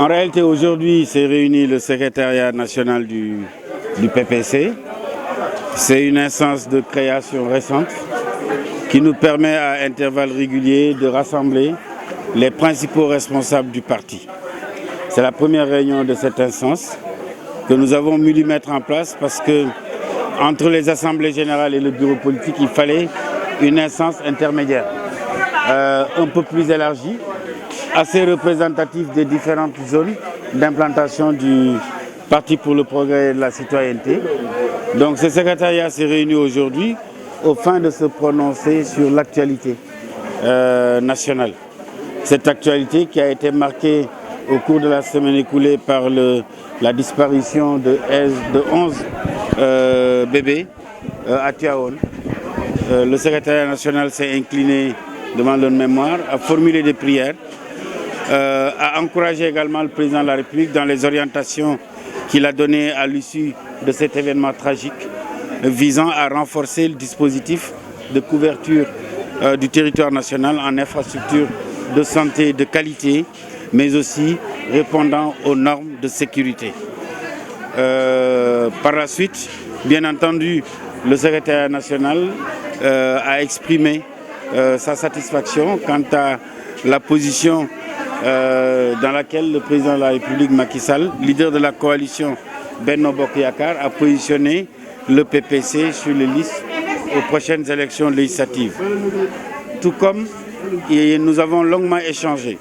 En réalité, aujourd'hui, s'est réuni le secrétariat national du PPC. C'est une instance de création récente qui nous permet à intervalles réguliers de rassembler les principaux responsables du parti. C'est la première réunion de cette instance que nous avons voulu mettre en place parce que entre les assemblées générales et le bureau politique, il fallait une instance intermédiaire, un peu plus élargie, assez représentative des différentes zones d'implantation du Parti pour le progrès et de la citoyenneté. Donc ce secrétariat s'est réuni aujourd'hui au fin de se prononcer sur l'actualité nationale. Cette actualité qui a été marquée au cours de la semaine écoulée par la disparition de 11 bébés à Tivaouane. Le secrétariat national s'est incliné devant leur mémoire, a formulé des prières, a encouragé également le président de la République dans les orientations qu'il a données à l'issue de cet événement tragique, visant à renforcer le dispositif de couverture du territoire national en infrastructures de santé de qualité, mais aussi répondant aux normes de sécurité. Par la suite, bien entendu, le secrétaire national a exprimé sa satisfaction quant à la position dans laquelle le président de la République Macky Sall, leader de la coalition Benno Bokk Yakaar, a positionné le PPC sur les listes aux prochaines élections législatives. Tout comme nous avons longuement échangé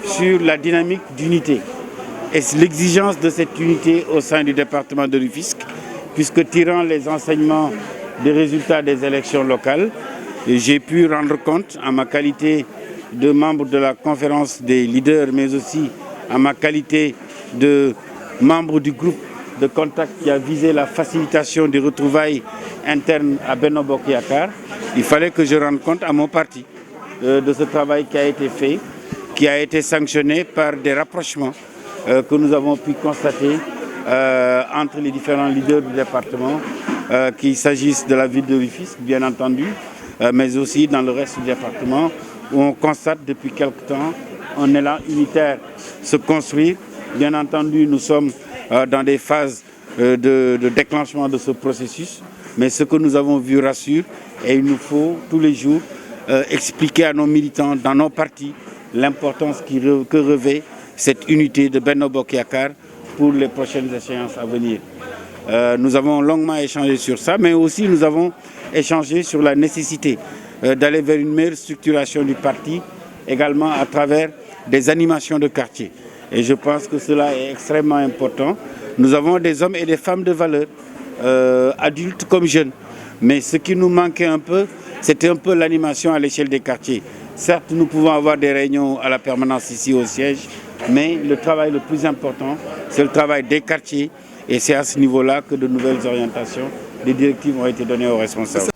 sur la dynamique d'unité et l'exigence de cette unité au sein du département de Rufisque, puisque tirant les enseignements des résultats des élections locales, j'ai pu rendre compte en ma qualité de membre de la conférence des leaders, mais aussi en ma qualité de membre du groupe de contact qui a visé la facilitation des retrouvailles internes à Benno Bokk Yakaar. Il fallait que je rende compte à mon parti de ce travail qui a été fait, qui a été sanctionné par des rapprochements que nous avons pu constater entre les différents leaders du département, qu'il s'agisse de la ville de Rufisque, bien entendu, mais aussi dans le reste du département, où on constate depuis quelque temps un élan unitaire se construire. Bien entendu, nous sommes dans des phases de déclenchement de ce processus, mais ce que nous avons vu rassure, et il nous faut tous les jours expliquer à nos militants dans nos partis l'importance que revêt cette unité de Benno Bokk Yakaar pour les prochaines échéances à venir. Nous avons longuement échangé sur ça, mais aussi nous avons échangé sur la nécessité d'aller vers une meilleure structuration du parti, également à travers des animations de quartier. Et je pense que cela est extrêmement important. Nous avons des hommes et des femmes de valeur, adultes comme jeunes. Mais ce qui nous manquait un peu, c'était un peu l'animation à l'échelle des quartiers. Certes, nous pouvons avoir des réunions à la permanence ici au siège, mais le travail le plus important, c'est le travail des quartiers. Et c'est à ce niveau-là que de nouvelles orientations, des directives ont été données aux responsables.